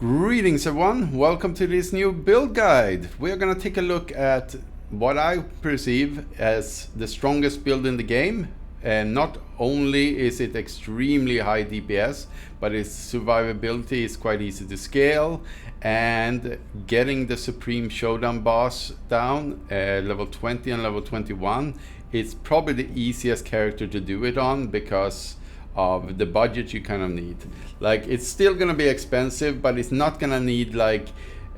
Greetings everyone, welcome to this new build guide. We're gonna take a look at what I perceive as the strongest build in the game. And not only is it extremely high DPS, but its survivability is quite easy to scale. And getting the Supreme Showdown boss down, level 20 and level 21, it's probably the easiest character to do it on because of the budget you kind of need. Like, it's still gonna be expensive, but it's not gonna need like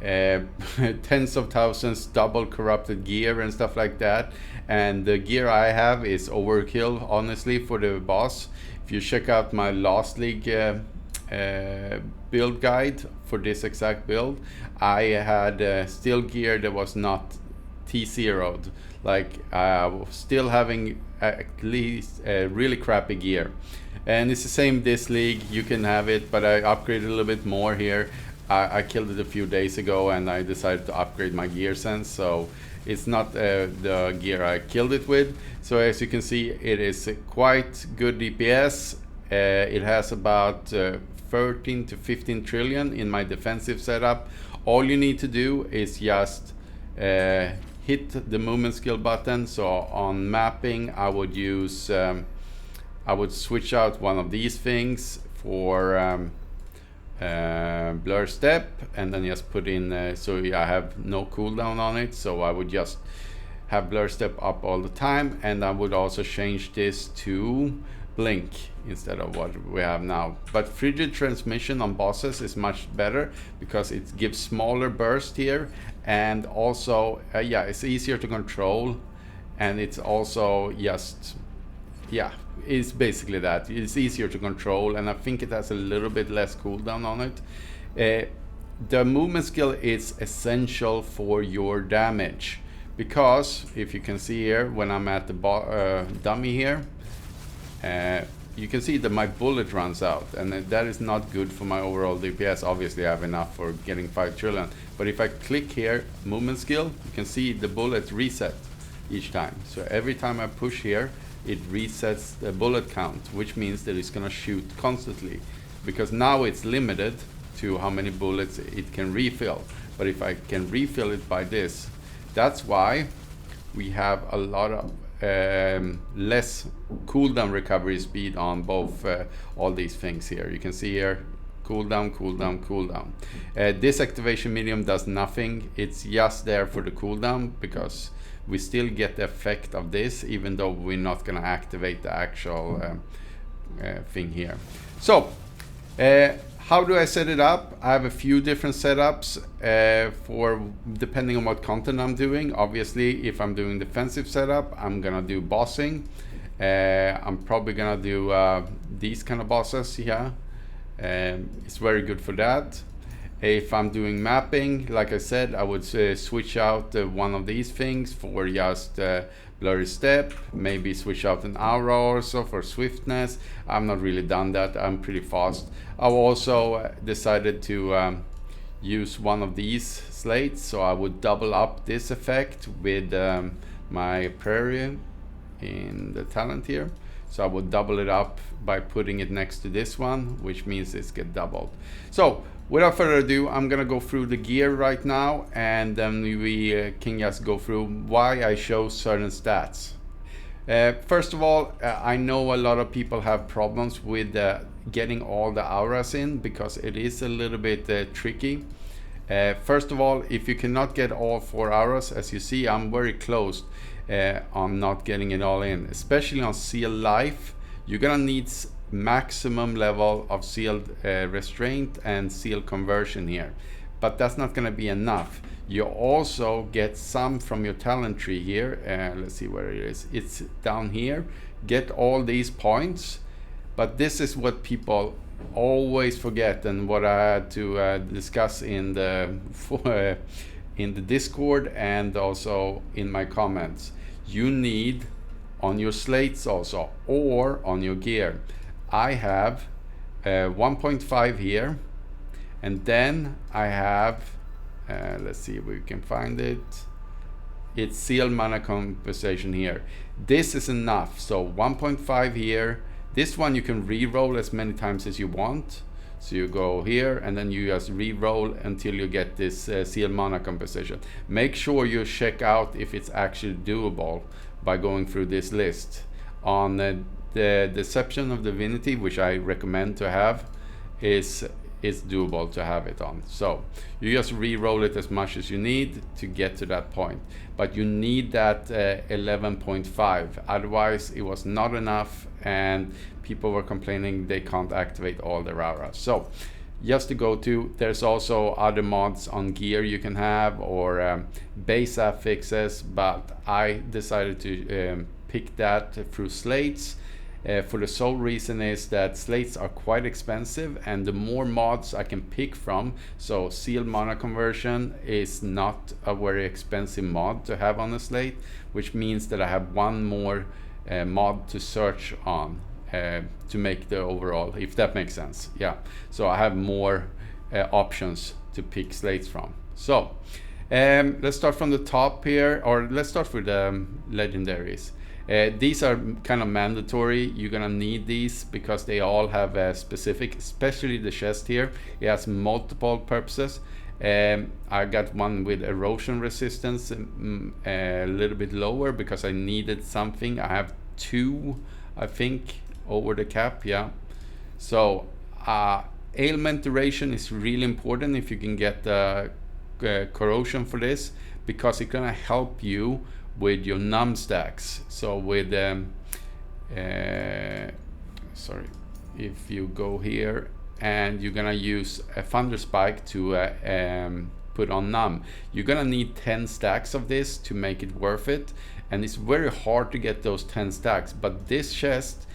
tens of thousands double corrupted gear and stuff like that. And the gear I have is overkill, honestly, for the boss. If you check out my last league build guide for this exact build, I had still gear that was not T0'd. Like, I was still having at least really crappy gear. And it's the same this league, you can have it, but I upgraded a little bit more here. I killed it a few days ago and I decided to upgrade my gear sense, so it's not the gear I killed it with. So as you can see, it is quite good DPS. It has about 13 to 15 trillion in my defensive setup. All you need to do is just hit the movement skill button. So on mapping, I would use I would switch out one of these things for blur step, and then just put in so I have no cooldown on it, so I would just have blur step up all the time. And I would also change this to blink instead of what we have now. But frigid transmission on bosses is much better because it gives smaller burst here, and also yeah, it's easier to control, and it's also just, yeah, it's basically that. It's easier to control, and I think it has a little bit less cooldown on it. The movement skill is essential for your damage, because if you can see here, when I'm at the dummy here, you can see that my bullet runs out, and that is not good for my overall DPS. Obviously I have enough for getting 5 trillion, but if I click here, movement skill, you can see the bullet reset each time. So every time I push here, it resets the bullet count, which means that it's gonna shoot constantly, because now it's limited to how many bullets it can refill. But if I can refill it by this, that's why we have a lot of less cooldown recovery speed on both all these things here. You can see here, cooldown, cooldown, cooldown. This activation medium does nothing. It's just there for the cooldown, because we still get the effect of this, even though we're not going to activate the actual thing here. So how do I set it up? I have a few different setups for depending on what content I'm doing. Obviously, if I'm doing defensive setup, I'm gonna do bossing. I'm probably gonna do these kind of bosses here. It's very good for that. If I'm doing mapping, like I said, I would switch out one of these things for just blurry step, maybe switch out an aura also for swiftness. I've not really done that, I'm pretty fast. I've also decided to use one of these slates, so I would double up this effect with my prairie in the talent here. So I would double it up by putting it next to this one, which means it's get doubled. So without further ado, I'm gonna go through the gear right now, and then we can just go through why I show certain stats. First of all, I know a lot of people have problems with getting all the auras in, because it is a little bit tricky. First of all, if you cannot get all 4 auras, as you see, I'm very close on not getting it all in. Especially on sealed life, you're gonna need maximum level of sealed restraint and sealed conversion here, but that's not going to be enough. You also get some from your talent tree here. Let's see where it is. It's down here. Get all these points, but this is what people always forget, and what I had to discuss in the Discord and also in my comments. You need on your slates also, or on your gear. I have 1.5 here, and then I have let's see if we can find it. It's sealed mana compensation here. This is enough. So 1.5 here. This one you can re-roll as many times as you want. So you go here and then you just re-roll until you get this seal mana composition. Make sure you check out if it's actually doable by going through this list. On the Deception of Divinity, which I recommend to have, is doable to have it on. So you just re-roll it as much as you need to get to that point, but you need that 11.5, otherwise it was not enough and people were complaining they can't activate all their auras. So just to go to, there's also other mods on gear you can have, or base affixes, but I decided to pick that through slates. For the sole reason is that slates are quite expensive, and the more mods I can pick from, so seal mana conversion is not a very expensive mod to have on a slate, which means that I have one more mod to search on to make the overall, if that makes sense. Yeah, so I have more options to pick slates from. So let's start from the top here, or let's start with the legendaries. These are kind of mandatory. You're gonna need these because they all have a specific, especially the chest here. It has multiple purposes. I got one with erosion resistance a little bit lower because I needed something. I have 2, I think, over the cap. Yeah. So ailment duration is really important if you can get corrosion for this, because it's gonna help you with your num stacks. So with sorry, if you go here and you're gonna use a thunder spike to put on num, you're gonna need 10 stacks of this to make it worth it, and it's very hard to get those 10 stacks. But this chest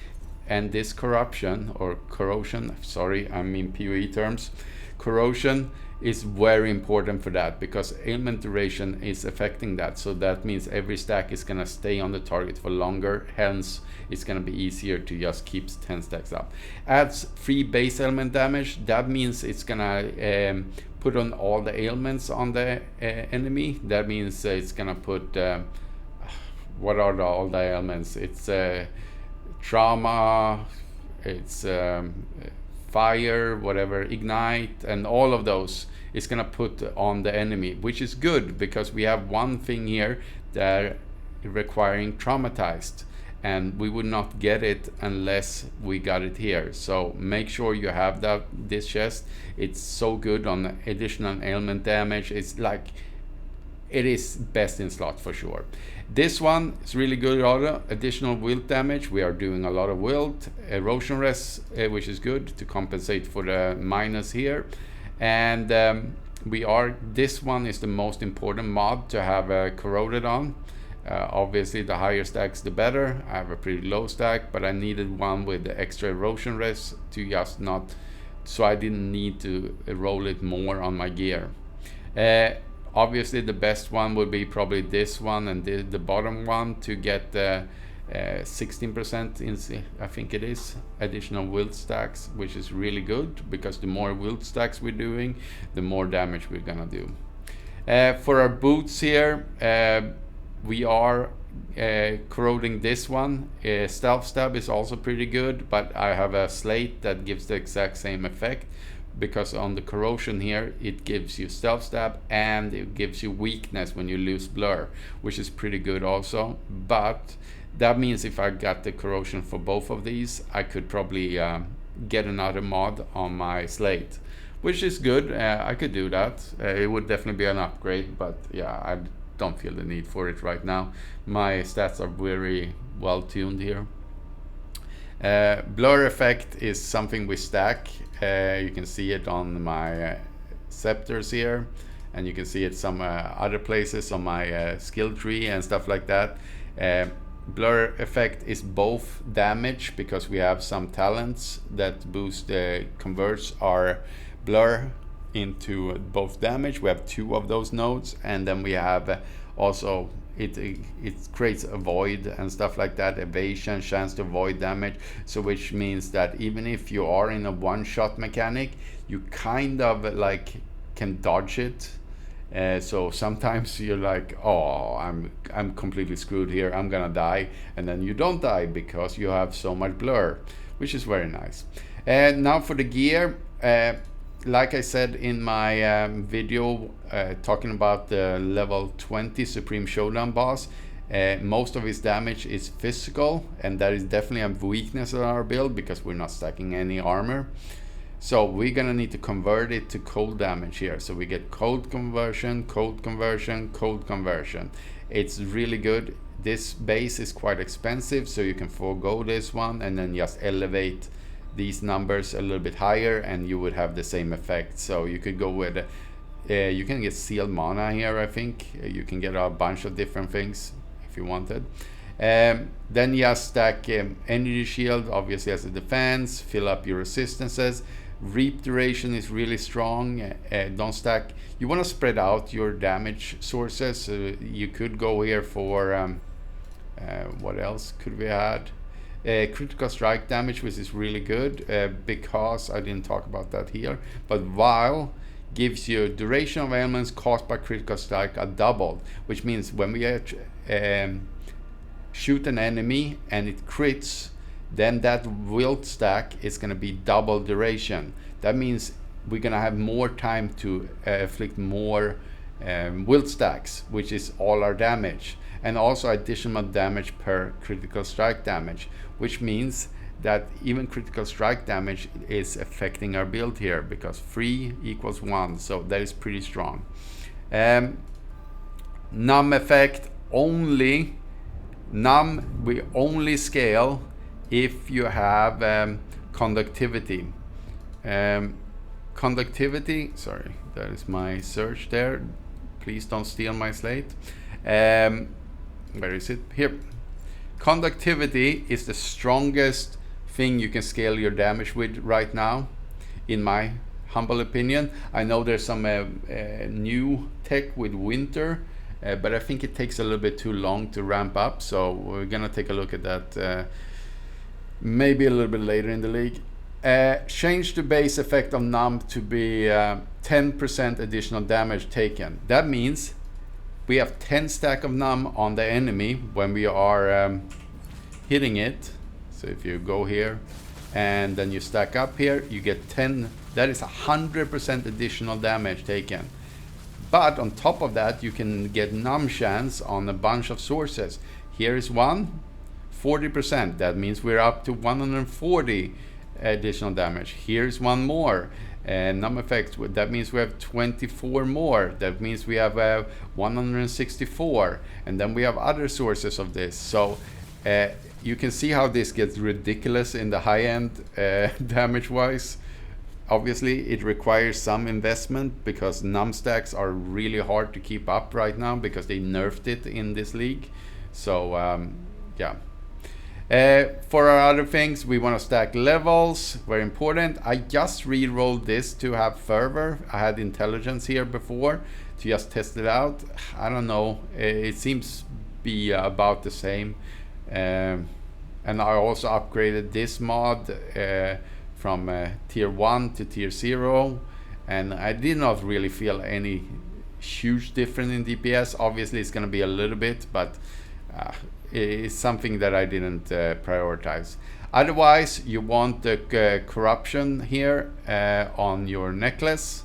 and this corruption, or corrosion, sorry, I mean PoE terms, corrosion is very important for that, because ailment duration is affecting that. So that means every stack is gonna stay on the target for longer, hence it's gonna be easier to just keep 10 stacks up. Adds 3 base ailment damage. That means it's gonna put on all the ailments on the enemy. That means it's gonna put what are all the ailments? It's trauma, it's fire, whatever, ignite, and all of those is gonna put on the enemy, which is good because we have one thing here that requiring traumatized, and we would not get it unless we got it here. So make sure you have this chest. It's so good on additional ailment damage. It's like, it is best in slot for sure. This one is really good. Additional wilt damage. We are doing a lot of wilt. Erosion res, which is good to compensate for the minus here. And this one is the most important mod to have corroded on. Obviously the higher stacks the better. I have a pretty low stack, but I needed one with the extra erosion res to just not, so I didn't need to roll it more on my gear. Obviously the best one would be probably this one and the bottom one to get 16% in, I think it is, additional wilt stacks, which is really good, because the more wilt stacks we're doing, the more damage we're gonna do. For our boots here, we are corroding this one. Stealth stab is also pretty good, but I have a slate that gives the exact same effect, because on the corrosion here it gives you stealth stab and it gives you weakness when you lose blur, which is pretty good also. But that means if I got the corrosion for both of these, I could probably get another mod on my slate, which is good. I could do that. It would definitely be an upgrade, but yeah, I don't feel the need for it right now. My stats are very well tuned here. Blur effect is something we stack. You can see it on my scepters here, and you can see it some other places on my skill tree and stuff like that. Blur effect is both damage, because we have some talents that boost converts our blur into both damage. We have 2 of those nodes, and then we have also it creates a void and stuff like that, evasion, chance to avoid damage. So which means that even if you are in a one-shot mechanic, you kind of like can dodge it. So sometimes you're like, oh, I'm completely screwed here, I'm gonna die, and then you don't die because you have so much blur, which is very nice. And now for the gear, like I said in my video talking about the level 20 Supreme Showdown boss, most of his damage is physical, and that is definitely a weakness of our build because we're not stacking any armor. So we're gonna need to convert it to cold damage here. So we get cold conversion, cold conversion, cold conversion. It's really good. This base is quite expensive, so you can forego this one and then just elevate these numbers a little bit higher and you would have the same effect. So you could go with you can get sealed mana here. I think you can get a bunch of different things if you wanted. Then just stack energy shield obviously as a defense, fill up your resistances. Reap duration is really strong. Don't stack, you want to spread out your damage sources. You could go here for what else could we add? Critical strike damage, which is really good because I didn't talk about that here, but while gives you duration of ailments caused by critical strike are doubled, which means when we shoot an enemy and it crits, then that wilt stack is going to be double duration. That means we're going to have more time to afflict more wilt stacks, which is all our damage, and also additional damage per critical strike damage, which means that even critical strike damage is affecting our build here because 3 equals 1, so that is pretty strong. Numb effect only. Numb we only scale if you have conductivity. Conductivity, sorry, that is my search there. Please don't steal my slate. Where is it? Here. Conductivity is the strongest thing you can scale your damage with right now, in my humble opinion. I know there's some new tech with winter, but I think it takes a little bit too long to ramp up, so we're gonna take a look at that maybe a little bit later in the league. Change the base effect of numb to be 10% additional damage taken. That means we have 10 stack of numb on the enemy when we are hitting it. So if you go here and then you stack up here, you get 10. That is 100% additional damage taken. But on top of that, you can get numb chance on a bunch of sources. Here is one, 40%. That means we're up to 140 additional damage. Here's one more. And numb effects, that means we have 24 more. That means we have 164. And then we have other sources of this. So you can see how this gets ridiculous in the high end damage wise. Obviously it requires some investment because numb stacks are really hard to keep up right now because they nerfed it in this league. So yeah. For our other things, we want to stack levels, very important. I just re-rolled this to have fervor. I had intelligence here before to just test it out. I don't know, it seems be about the same. And I also upgraded this mod from tier 1 to tier 0, and I did not really feel any huge difference in DPS. Obviously it's going to be a little bit, but it's something that I didn't prioritize. Otherwise, you want the corruption here on your necklace,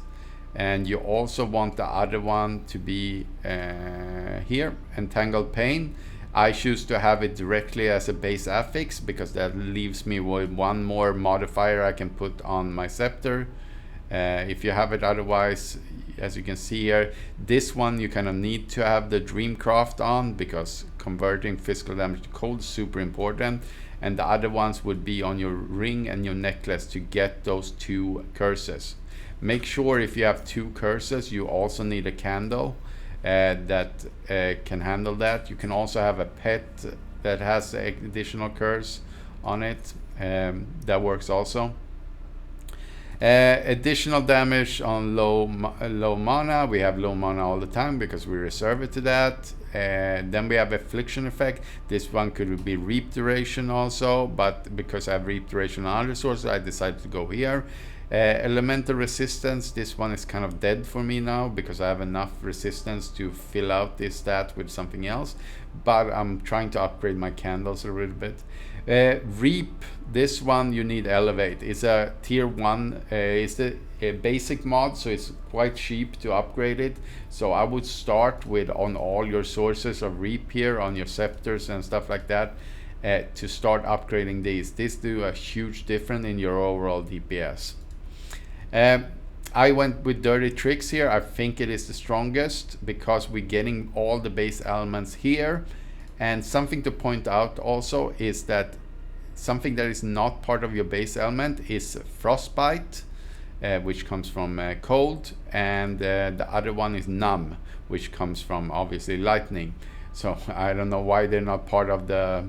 and you also want the other one to be here, entangled pain. I choose to have it directly as a base affix because that leaves me with one more modifier I can put on my scepter. If you have it otherwise, as you can see here, this one you kind of need to have the Dreamcraft on because converting physical damage to cold is super important, and the other ones would be on your ring and your necklace to get those 2 curses. Make sure if you have 2 curses, you also need a candle that can handle that. You can also have a pet that has additional curse on it. That works also. Additional damage on low mana. We have low mana all the time because we reserve it to that. Then we have affliction effect. This one could be reap duration also, but because I have reap duration on other sources, I decided to go here. Elemental resistance, this one is kind of dead for me now because I have enough resistance to fill out this stat with something else, but I'm trying to upgrade my candles a little bit. Reap, this one you need elevate. It's a tier 1, it's a basic mod, so it's quite cheap to upgrade it. So I would start with on all your sources of reap here, on your scepters and stuff like that, to start upgrading these. This do a huge difference in your overall DPS. I went with Dirty Tricks here. I think it is the strongest because we're getting all the base elements here. And something to point out also is that something that is not part of your base element is Frostbite, which comes from cold, and the other one is Numb, which comes from obviously lightning. So I don't know why they're not part of the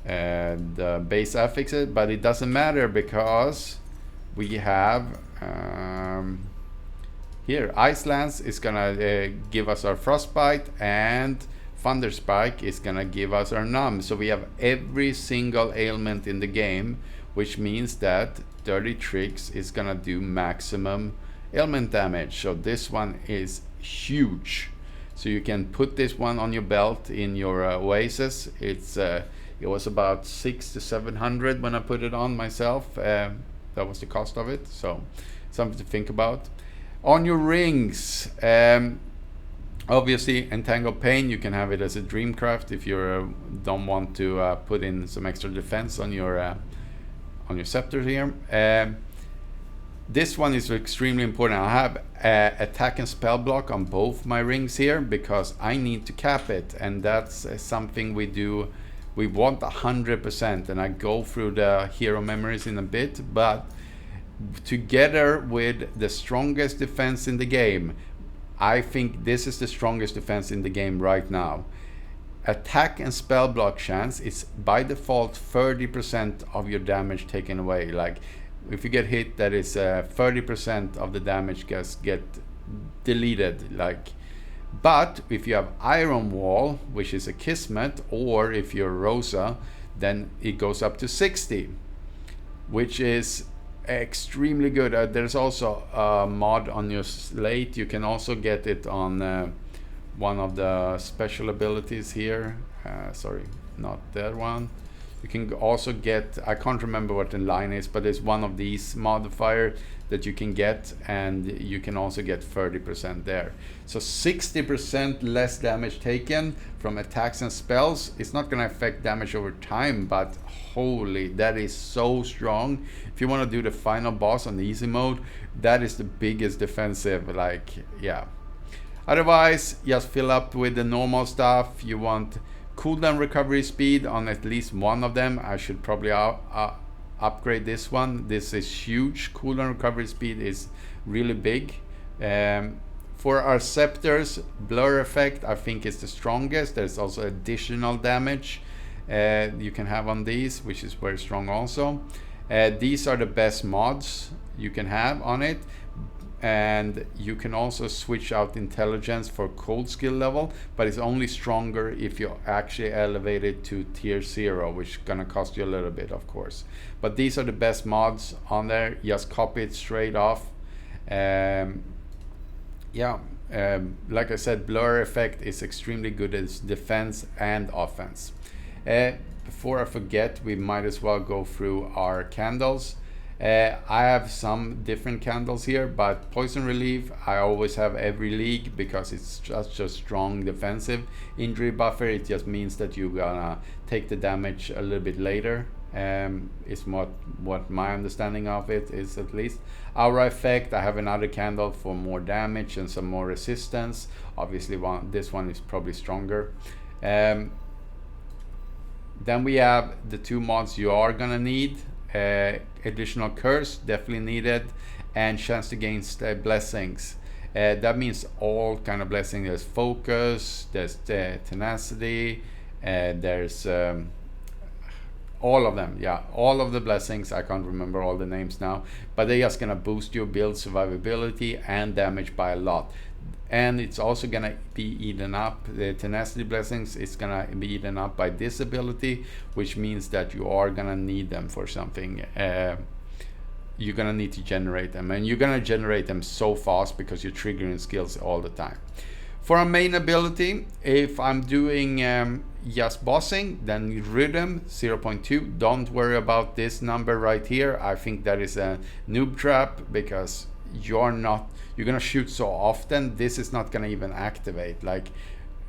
base affixes, but it doesn't matter because we have here Ice Lance is gonna give us our Frostbite, and Thunder Spike is gonna give us our Numb. So we have every single ailment in the game, which means that Dirty Tricks is gonna do maximum ailment damage. So this one is huge. So you can put this one on your belt in your Oasis. It was about 600 to 700 when I put it on myself. That was the cost of it. So something to think about. On your rings, obviously Entangled Pain, you can have it as a Dreamcraft if you don't want to put in some extra defense on your scepter here. This one is extremely important. I have attack and spell block on both my rings here because I need to cap it, and that's something we do. We want 100%, and I go through the hero memories in a bit, but together with the strongest defense in the game, I think this is the strongest defense in the game right now. Attack and spell block chance is by default 30% of your damage taken away. Like if you get hit, that is 30% of the damage get deleted. But if you have Iron Wall, which is a Kismet, or if you're Rosa, then it goes up to 60, which is extremely good. There's also a mod on your Slate. You can also get it on one of the special abilities here. Sorry, not that one. You can also get, I can't remember what the line is, but it's one of these modifier that you can get, and you can also get 30% there. So 60% less damage taken from attacks and spells. It's not going to affect damage over time, but holy, that is so strong. If you want to do the final boss on the easy mode, that is the biggest defensive, yeah. Otherwise, just fill up with the normal stuff. You want cooldown recovery speed on at least one of them. I should probably upgrade this one. This is huge. Cooldown recovery speed is really big. For our scepters, blur effect I think is the strongest. There's also additional damage you can have on these, which is very strong also. These are the best mods you can have on it. And you can also switch out intelligence for cold skill level, but it's only stronger if you actually elevate it to tier 0, which is gonna cost you a little bit, of course. But these are the best mods on there. Just copy it straight off. Like I said, blur effect is extremely good as defense and offense. Before I forget, we might as well go through our candles. I have some different candles here, but Poison Relief I always have every league because it's just a strong defensive. Injury Buffer, it just means that you're gonna take the damage a little bit later. Is what my understanding of it is, at least. Aura Effect, I have another candle for more damage and some more resistance. Obviously this one is probably stronger. Then we have the two mods you are gonna need. Additional curse, definitely needed, and chance to gain blessings. That means all kind of blessings. There's focus, there's tenacity, there's all of them. Yeah, all of the blessings. I can't remember all the names now, but they're just gonna boost your build survivability and damage by a lot. And it's also gonna be eaten up. The tenacity blessings is gonna be eaten up by this ability, which means that you are gonna need them for something. You're gonna need to generate them, and you're gonna generate them so fast because you're triggering skills all the time. For a main ability, if I'm doing just bossing, then rhythm 0.2. Don't worry about this number right here. I think that is a noob trap because you're gonna shoot so often. This is not gonna even activate. Like,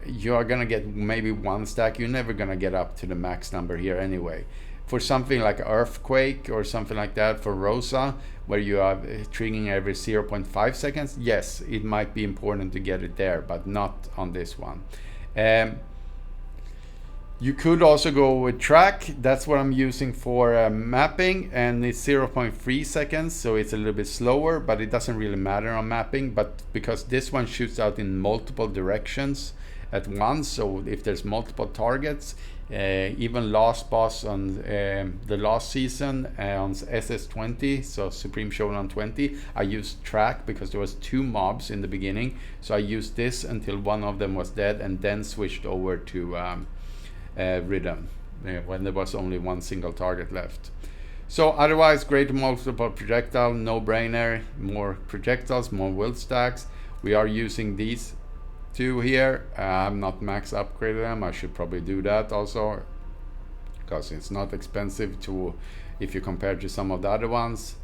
you're gonna get maybe one stack. You're never gonna get up to the max number here anyway. For something like Earthquake or something like that, for Rosa, where you are triggering every 0.5 seconds, yes, it might be important to get it there, but not on this one. You could also go with track. That's what I'm using for mapping, and it's 0.3 seconds, so it's a little bit slower, but it doesn't really matter on mapping. But because this one shoots out in multiple directions at once, so if there's multiple targets, even last boss on the last season on SS20, so Supreme Showdown 20, I used track because there was 2 mobs in the beginning, so I used this until one of them was dead, and then switched over to rhythm when there was only one single target left. So otherwise, great multiple projectile, no brainer. More projectiles, more wild stacks. We are using these 2 here. I'm not max upgraded them. I should probably do that also, because it's not expensive to, if you compare to some of the other ones.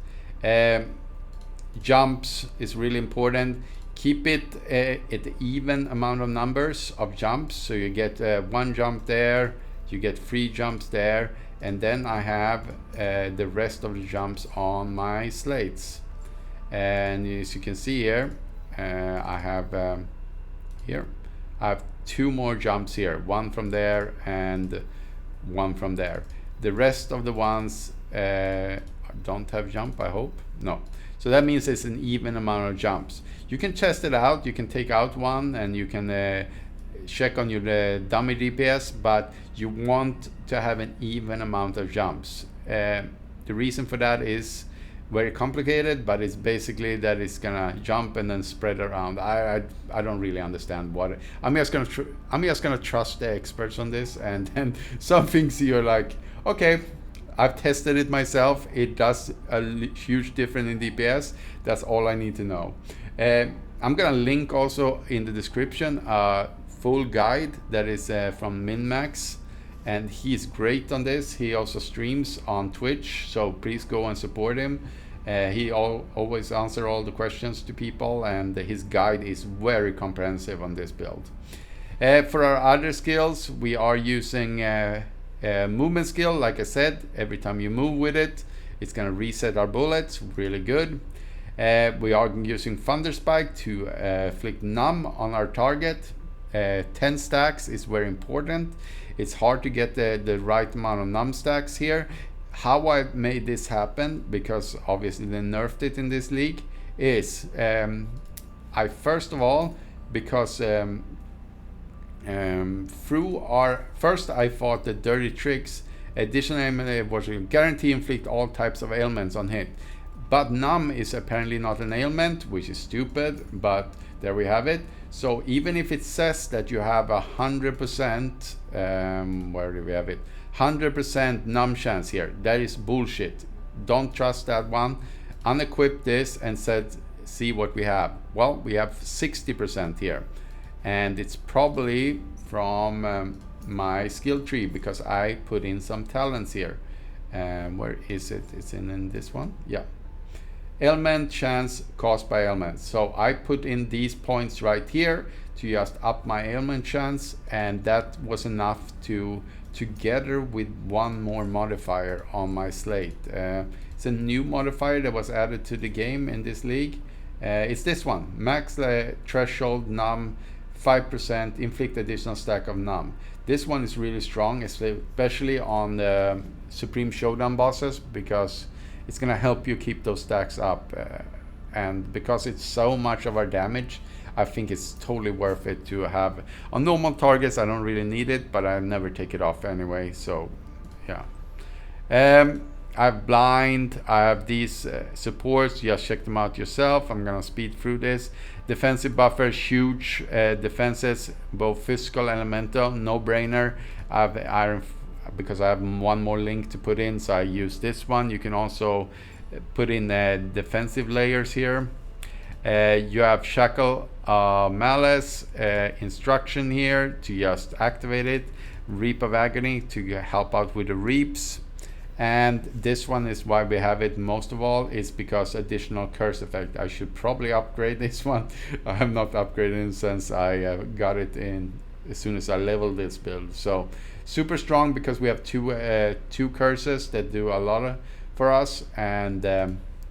Jumps is really important. Keep it at even amount of numbers of jumps, so you get 1 jump there, you get 3 jumps there, and then I have the rest of the jumps on my slates. And as you can see here, I have here I have 2 more jumps here, 1 from there and 1 from there. The rest of the ones don't have jump, I hope. No. So that means it's an even amount of jumps. You can test it out. You can take out one and you can check on your dummy DPS, but you want to have an even amount of jumps. The reason for that is very complicated, but it's basically that it's gonna jump and then spread around. I don't really understand what I'm just gonna trust the experts on this, and then some things you're like, okay, I've tested it myself. It does a huge difference in DPS. That's all I need to know. I'm gonna link also in the description a full guide that is from Minmax, and he's great on this. He also streams on Twitch, so please go and support him. He always answers all the questions to people, and his guide is very comprehensive on this build. For our other skills, we are using movement skill. Like I said, every time you move with it, it's gonna reset our bullets. Really good. We are using Thunder Spike to inflict numb on our target. 10 stacks is very important. It's hard to get the right amount of numb stacks here. How I made this happen, because obviously they nerfed it in this league, is I first of all, because first I thought the dirty tricks additional ailment was guarantee inflict all types of ailments on hit, but numb is apparently not an ailment, which is stupid, but there we have it. So even if it says that you have 100%, where do we have it, 100% numb chance here, that is bullshit. Don't trust that one. Unequip this and see what we have. Well, we have 60% here, and it's probably from my skill tree, because I put in some talents here. Where is it? It's in this one. Yeah. Ailment chance caused by ailments. So I put in these points right here to just up my ailment chance, and that was enough to together with 1 more modifier on my slate. It's a new modifier that was added to the game in this league. It's this one, max threshold numb 5%, inflict additional stack of numb. This one is really strong, especially on the Supreme Showdown bosses, because it's gonna help you keep those stacks up. And because it's so much of our damage, I think it's totally worth it to have. On normal targets, I don't really need it, but I never take it off anyway, so yeah. I have blind, I have these supports, just check them out yourself. I'm gonna speed through this. Defensive buffer, huge defenses, both physical and elemental, no brainer. I have iron, because I have 1 more link to put in, so I use this one. You can also put in defensive layers here. You have shackle malice instruction here to just activate it, Reap of Agony to help out with the reaps, and this one is why we have it most of all, is because additional curse effect. I should probably upgrade this one. I have not upgraded it since I got it in as soon as I leveled this build. So super strong because we have two curses that do a lot for us, and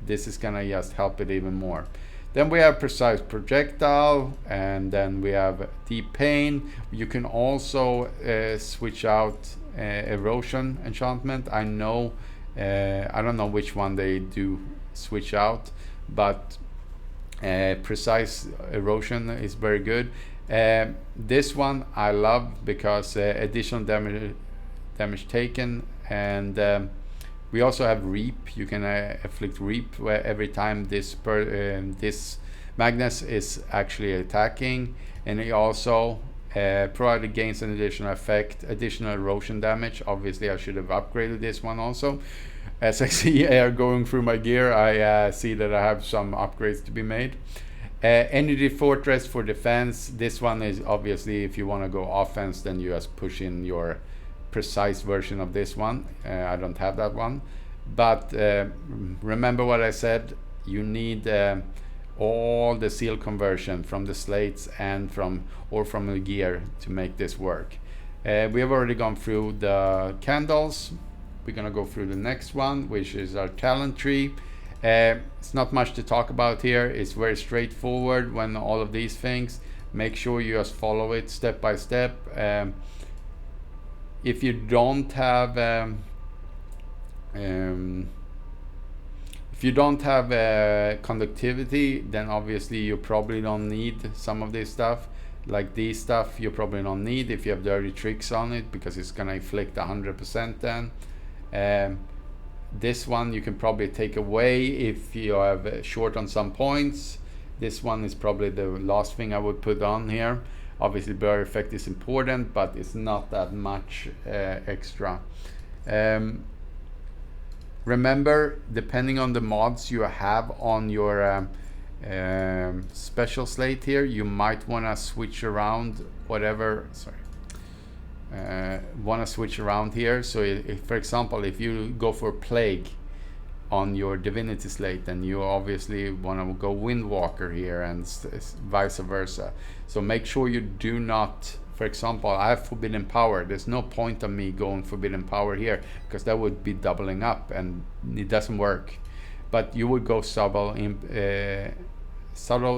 this is gonna just help it even more. Then we have Precise Projectile, and then we have Deep Pain. You can also switch out Erosion enchantment. I know, I don't know which one they do switch out, but Precise Erosion is very good. This one I love because additional damage taken, and we also have Reap. You can afflict Reap where every time this Magnus is actually attacking, and he also provided gains an additional effect, additional erosion damage. Obviously I should have upgraded this one also. As I see air going through my gear, I see that I have some upgrades to be made. Energy Fortress for defense. This one is obviously, if you want to go offense, then you just push in your precise version of this one. I don't have that one, but remember what I said, you need all the seal conversion from the slates and from the gear to make this work. We have already gone through the candles. We're gonna go through the next one, which is our talent tree. It's not much to talk about here. It's very straightforward when all of these things. Make sure you just follow it step by step. If you don't have conductivity, then obviously you probably don't need some of this stuff. Like these stuff you probably don't need if you have dirty tricks on it, because it's gonna inflict 100% then. This one you can probably take away if you have short on some points. This one is probably the last thing I would put on here. Obviously blur effect is important, but it's not that much extra. Remember, depending on the mods you have on your special slate here, you might want to switch around whatever, want to switch around here. So if, for example, if you go for Plague on your divinity slate, then you obviously want to go Windwalker here, and vice versa. So make sure you do not, for example, I have Forbidden Power. There's no point of me going Forbidden Power here, because that would be doubling up and it doesn't work. But you would go subtle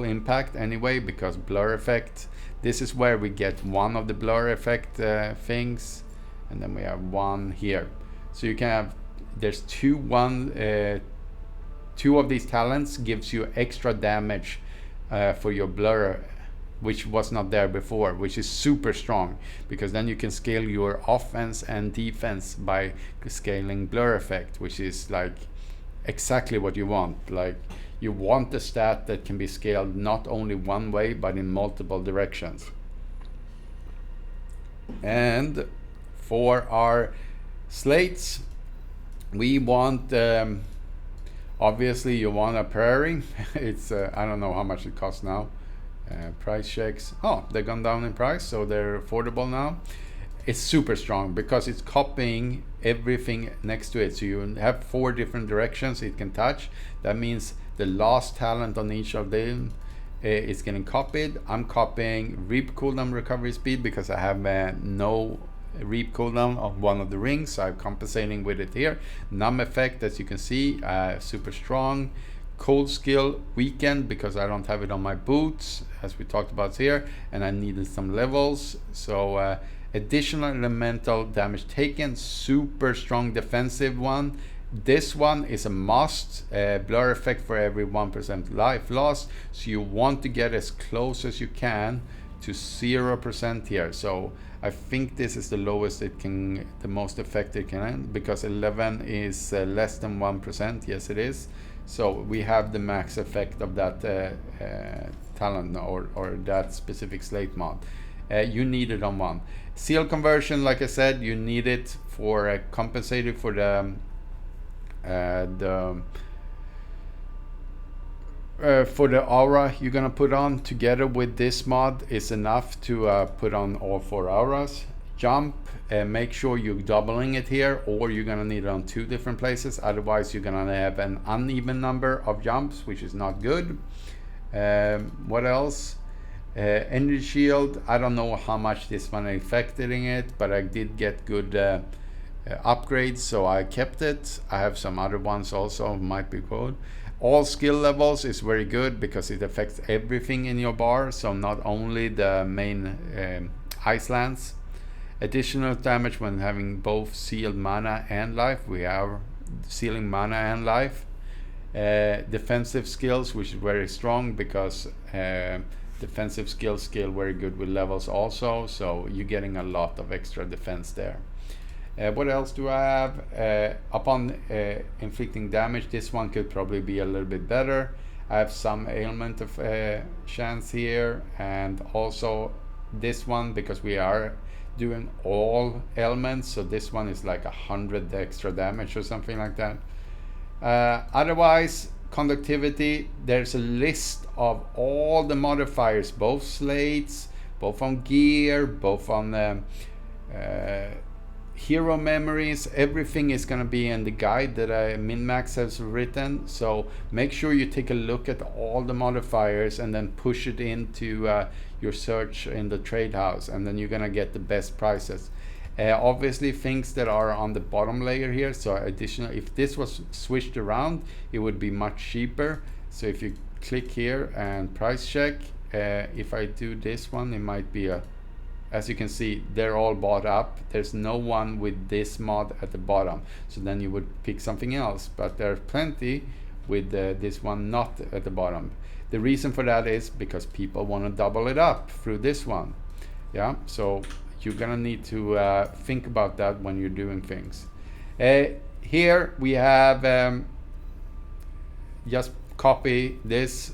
impact anyway, because blur effect. This is where we get one of the blur effect things, and then we have one here. So you can have, there's two of these talents gives you extra damage for your blur, which was not there before, which is super strong, because then you can scale your offense and defense by scaling blur effect, which is like exactly what you want. Like, you want a stat that can be scaled not only one way but in multiple directions. And for our slates, we want obviously you want a prairie. It's I don't know how much it costs now. Price checks, oh, they've gone down in price, so they're affordable now. It's super strong because it's copying everything next to it. So you have 4 different directions it can touch. That means the last talent on each of them is getting copied. I'm copying Reap cooldown recovery speed because I have no Reap cooldown on one of the rings, so I'm compensating with it here. Numb effect, as you can see, super strong. Cold skill weakened because I don't have it on my boots, as we talked about here, and I needed some levels. So additional elemental damage taken, super strong defensive one. This one is a must. Blur effect for every 1% life loss, so you want to get as close as you can to 0% here. So I think this is the lowest it can, the most effective can end, because 11 is less than 1%. Yes, it is. So we have the max effect of that talent or that specific slate mod. You need it on one. Seal conversion, like I said, you need it for compensated for the for the aura you're gonna put on together with this mod is enough to put on all 4 auras. Jump, make sure you're doubling it here, or you're gonna need it on 2 different places, otherwise you're gonna have an uneven number of jumps, which is not good. What else? Energy shield, I don't know how much this one affected in it, but I did get good upgrades, so I kept it. I have some other ones also, might be good. All skill levels is very good because it affects everything in your bar, so not only the main ice lands. Additional damage when having both sealed mana and life. We are sealing mana and life. Defensive skills, which is very strong because defensive skills scale very good with levels also, so you're getting a lot of extra defense there. What else do I have? Upon inflicting damage, this one could probably be a little bit better. I have some ailment of chance here, and also this one, because we are doing all elements, so this one is like 100 extra damage or something like that. Otherwise, conductivity, there's a list of all the modifiers, both slates, both on gear, both on hero memories. Everything is going to be in the guide that Minmax has written, so make sure you take a look at all the modifiers and then push it into your search in the trade house, and then you're going to get the best prices. Obviously things that are on the bottom layer here, so additional, if this was switched around it would be much cheaper. So if you click here and price check, if I do this one, it might be a, as you can see, they're all bought up. There's no one with this mod at the bottom, so then you would pick something else, but there are plenty with this one not at the bottom. The reason for that is because people want to double it up through this one. Yeah, so you're gonna need to think about that when you're doing things. Here we have just copy this.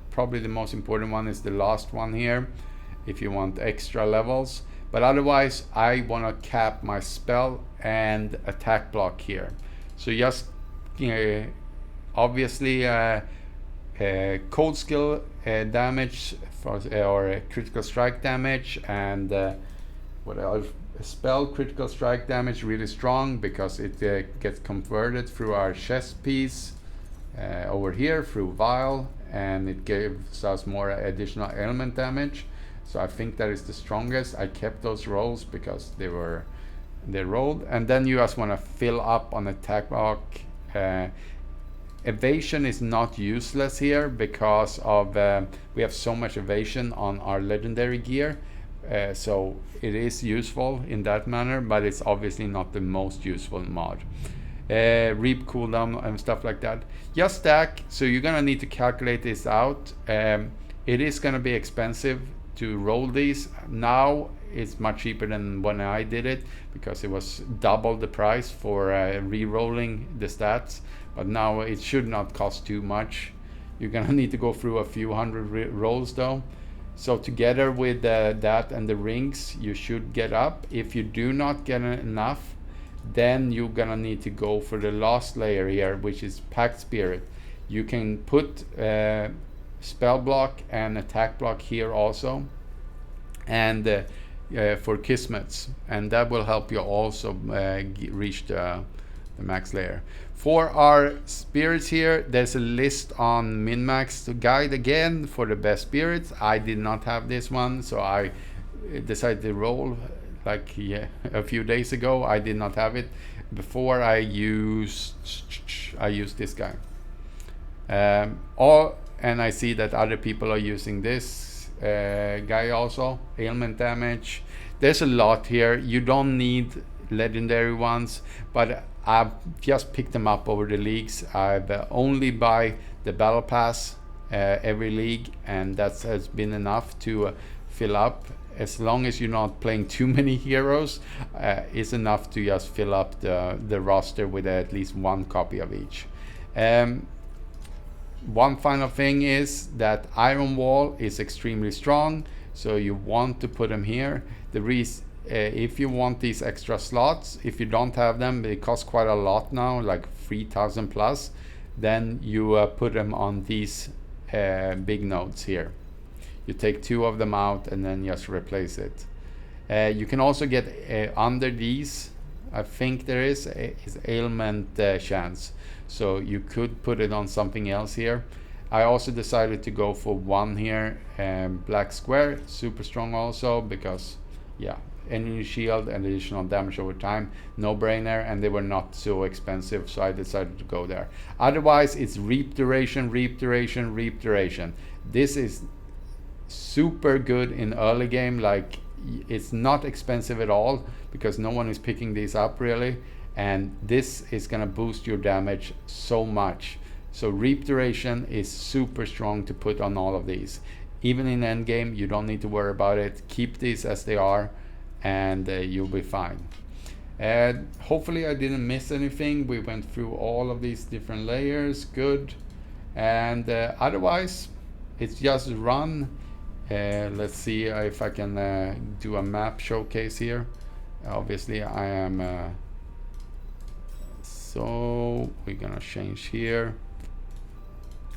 Probably the most important one is the last one here, if you want extra levels, but otherwise I want to cap my spell and attack block here. So just obviously cold skill damage for, or critical strike damage, and what else? Spell critical strike damage really strong because it gets converted through our chest piece over here through vial, and it gives us more additional element damage. So I think that is the strongest. I kept those rolls because they rolled. And then you just want to fill up on attack block. Evasion is not useless here because of we have so much evasion on our legendary gear. So it is useful in that manner, but it's obviously not the most useful mod. Reap cooldown and stuff like that. Just stack. So you're gonna need to calculate this out. It is gonna be expensive to roll these. Now it's much cheaper than when I did it because it was double the price for re-rolling the stats, but now it should not cost too much. You're gonna need to go through a few hundred rolls though. So together with that and the rings, you should get up. If you do not get enough, then you're gonna need to go for the last layer here, which is Pact Spirit. You can put spell block and attack block here also, and for Kismets, and that will help you also reach the max layer. For our spirits here, there's a list on Minmax guide again for the best spirits. I did not have this one, so I decided to roll like a few days ago. I did not have it before. I used this guy. And I see that other people are using this guy also. Ailment damage. There's a lot here. You don't need legendary ones, but I've just picked them up over the leagues. I've only buy the battle pass every league, and that has been enough to fill up. As long as you're not playing too many heroes, it's enough to just fill up the roster with at least one copy of each. One final thing is that Iron Wall is extremely strong, so you want to put them here. The reason, if you want these extra slots, if you don't have them, they cost quite a lot now, like 3,000 plus, then you put them on these big nodes here. You take 2 of them out and then just replace it. You can also get under these, I think there is ailment chance, so you could put it on something else here. I also decided to go for 1 here, black square, super strong also, because yeah, energy shield and additional damage over time, no brainer, and they were not so expensive, so I decided to go there. Otherwise it's reap duration, reap duration, reap duration. This is super good in early game. Like, it's not expensive at all because no one is picking these up really, and this is gonna boost your damage so much. So reap duration is super strong to put on all of these. Even in end game, you don't need to worry about it. Keep these as they are and you'll be fine. And hopefully I didn't miss anything. We went through all of these different layers, good. And otherwise it's just run. Let's see if I can do a map showcase here. Obviously I am so we're gonna change here.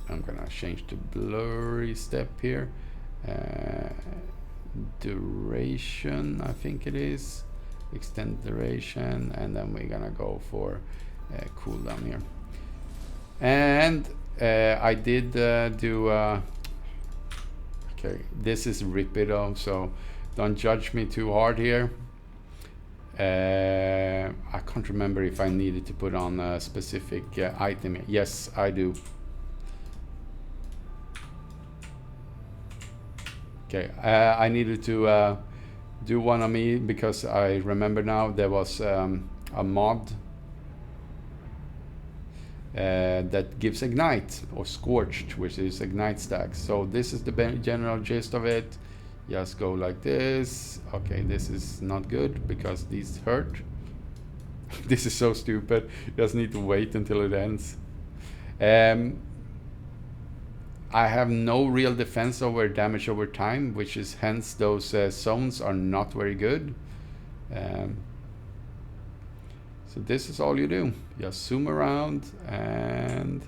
I'm gonna change to blurry step here. Duration, I think it is. Extend duration, and then we're gonna go for cooldown here. And I did do okay, this is Ripido, so don't judge me too hard here. I can't remember if I needed to put on a specific item. Yes, I do. Okay, I needed to do one on me because I remember now there was a mod that gives ignite or scorched, which is ignite stacks. So this is the general gist of it. Just go like this. Okay, this is not good because these hurt. This is so stupid. You just need to wait until it ends. I have no real defense over damage over time, which is hence those zones are not very good. So this is all you do. Just zoom around, and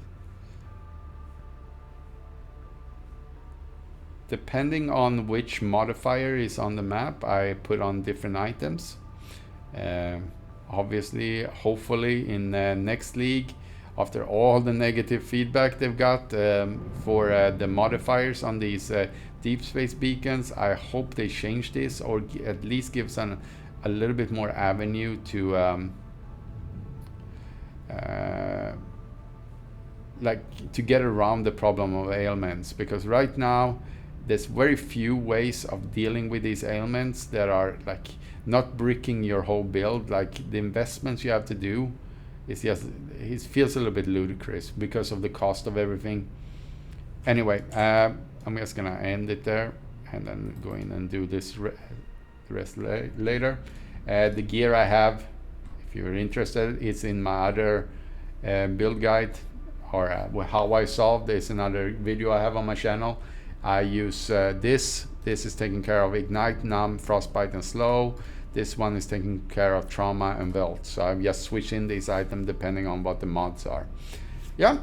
depending on which modifier is on the map, I put on different items. Obviously, hopefully in next league, after all the negative feedback they've got for the modifiers on these deep space beacons, I hope they change this, or at least gives a little bit more avenue to like to get around the problem of ailments, because right now there's very few ways of dealing with these ailments that are like not bricking your whole build. Like the investments you have to do, it's just, it feels a little bit ludicrous because of the cost of everything. Anyway, I'm just gonna end it there and then go in and do this rest later. The gear I have, if you're interested, it's in my other build guide, or how I solved. There's another video I have on my channel. I use this is taking care of ignite, numb, frostbite, and slow. This one is taking care of trauma and velt. So I'm just switching these items depending on what the mods are. Yeah.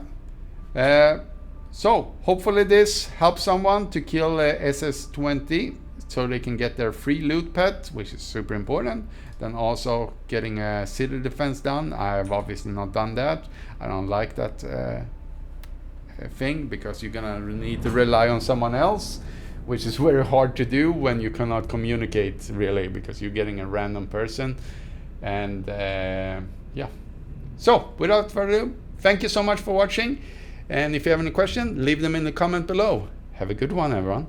So hopefully this helps someone to kill SS20 so they can get their free loot pet, which is super important. Then also getting a city defense done. I've obviously not done that. I don't like that thing, because you're gonna need to rely on someone else, which is very hard to do when you cannot communicate really, because you're getting a random person. And yeah, so without further ado, thank you so much for watching, and if you have any questions, leave them in the comment below. Have a good one, everyone.